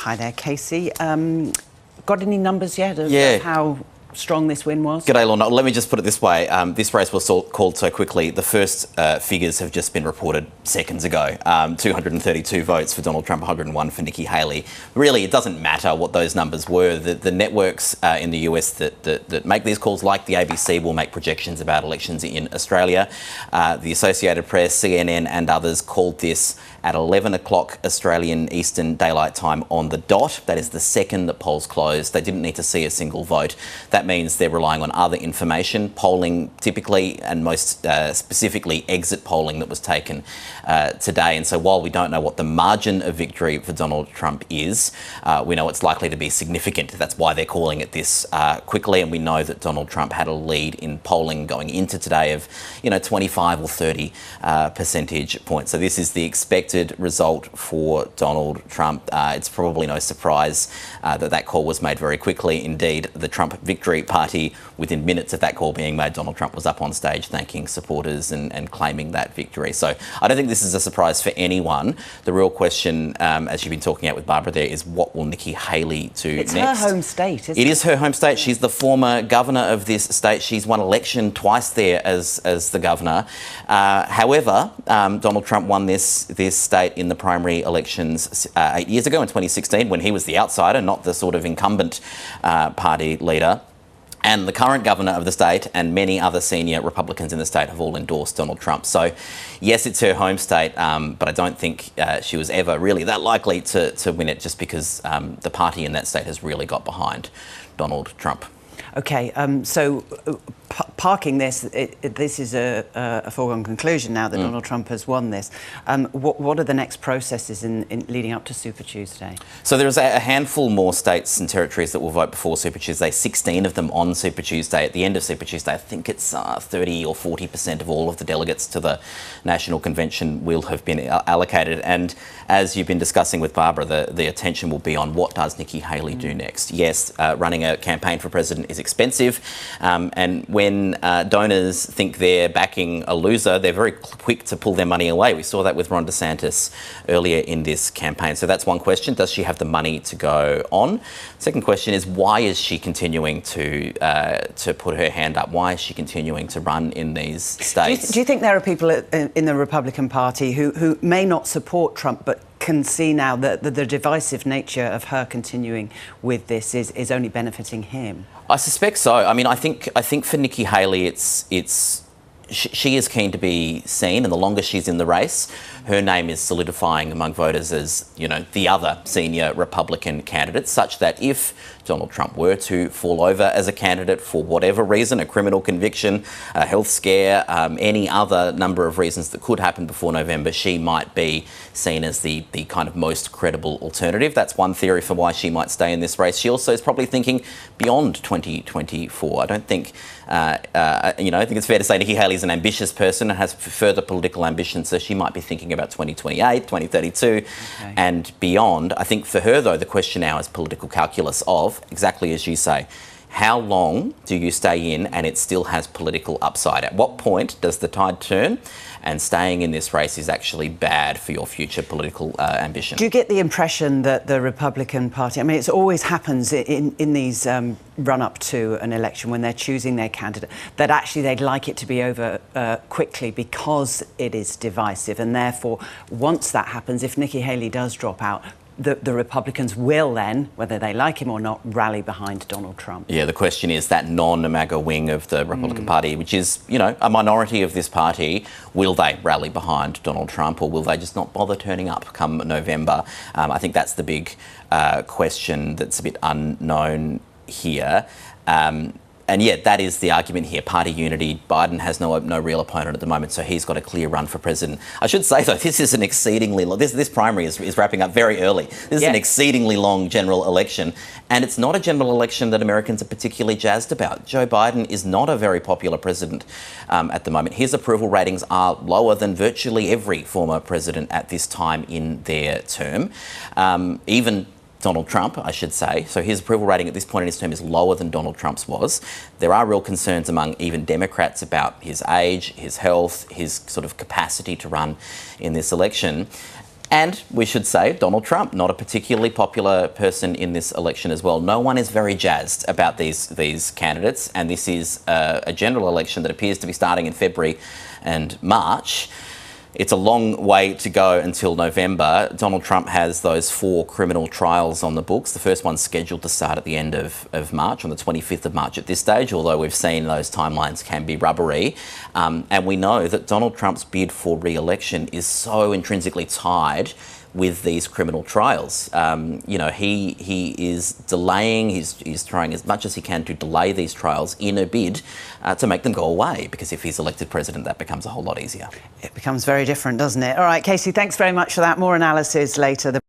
Hi there, Casey. Got any numbers yet of how strong this win was? G'day, Lorna. Let me just put it this way. This race was called so quickly. The first figures have just been reported seconds ago. 232 votes for Donald Trump, 101 for Nikki Haley. Really, it doesn't matter what those numbers were. The networks in the US that make these calls, like the ABC, will make projections about elections in Australia. The Associated Press, CNN and others called this at 11 o'clock Australian Eastern Daylight Time on the dot. That is the second that polls closed. They didn't need to see a single vote. That means they're relying on other information, polling typically, and most specifically exit polling that was taken today. And so while we don't know what the margin of victory for Donald Trump is, we know it's likely to be significant. That's why they're calling it this quickly. And we know that Donald Trump had a lead in polling going into today of, 25 or 30 percentage points. So this is the expected result for Donald Trump. It's probably no surprise that call was made very quickly. Indeed, the Trump Victory Party, within minutes of that call being made, Donald Trump was up on stage thanking supporters and claiming that victory. So I don't think this is a surprise for anyone. The real question, as you've been talking about with Barbara there, is what will Nikki Haley do next? It's her home state, isn't it? It is her home state. She's the former governor of this state. She's won election twice there as the governor. However, Donald Trump won this state in the primary elections 8 years ago in 2016 when he was the outsider, not the sort of incumbent party leader. And the current governor of the state and many other senior Republicans in the state have all endorsed Donald Trump. So, yes, it's her home state, but I don't think she was ever really that likely to win it just because the party in that state has really got behind Donald Trump. OK, so parking this, this is a foregone conclusion now that Donald Trump has won this. What are the next processes in leading up to Super Tuesday? So there's a handful more states and territories that will vote before Super Tuesday, 16 of them on Super Tuesday. At the end of Super Tuesday, I think it's 30 or 40% of all of the delegates to the National Convention will have been allocated. And as you've been discussing with Barbara, the attention will be on what does Nikki Haley do next. Yes, running a campaign for president is expensive, and when donors think they're backing a loser, they're very quick to pull their money away. We saw that with Ron DeSantis earlier in this campaign. So that's one question. Does she have the money to go on? Second question is, why is she continuing to put her hand up? Why is she continuing to run in these states? Do you think there are people in the Republican Party who may not support Trump but can see now that the divisive nature of her continuing with this is only benefiting him? I suspect so. I mean, I think for Nikki Haley, she is keen to be seen, and the longer she's in the race, her name is solidifying among voters as, the other senior Republican candidate, such that if Donald Trump were to fall over as a candidate for whatever reason, a criminal conviction, a health scare, any other number of reasons that could happen before November, she might be seen as the kind of most credible alternative. That's one theory for why she might stay in this race. She also is probably thinking beyond 2024. I don't think, I think it's fair to say Nikki Haley's an ambitious person and has further political ambitions, so she might be thinking about 2028, 2032 and beyond. I think for her, though, the question now is political calculus of, exactly as you say, how long do you stay in and it still has political upside? At what point does the tide turn and staying in this race is actually bad for your future political ambition? Do you get the impression that the Republican Party, I mean, it always happens in these run-up to an election when they're choosing their candidate, that actually they'd like it to be over quickly because it is divisive, and therefore, once that happens, if Nikki Haley does drop out, the Republicans will then, whether they like him or not, rally behind Donald Trump. Yeah, the question is that non-MAGA wing of the Republican Party, which is, a minority of this party, will they rally behind Donald Trump or will they just not bother turning up come November? I think that's the big question that's a bit unknown here. And yet, that is the argument here. Party unity. Biden has no real opponent at the moment, so he's got a clear run for president. I should say, though, this is an exceedingly long... This primary is wrapping up very early. This is an exceedingly long general election, and it's not a general election that Americans are particularly jazzed about. Joe Biden is not a very popular president at the moment. His approval ratings are lower than virtually every former president at this time in their term. Even Donald Trump, I should say. So his approval rating at this point in his term is lower than Donald Trump's was. There are real concerns among even Democrats about his age, his health, his sort of capacity to run in this election. And we should say Donald Trump, not a particularly popular person in this election as well. No one is very jazzed about these candidates, and this is a general election that appears to be starting in February and March. It's a long way to go until November. Donald Trump has those 4 criminal trials on the books. The first one's scheduled to start at the end of March, on the 25th of March at this stage, although we've seen those timelines can be rubbery. And we know that Donald Trump's bid for re-election is so intrinsically tied with these criminal trials. He is delaying, he's trying as much as he can to delay these trials in a bid to make them go away, because if he's elected president, that becomes a whole lot easier. It becomes very different, doesn't it? All right, Casey, thanks very much for that. More analysis later.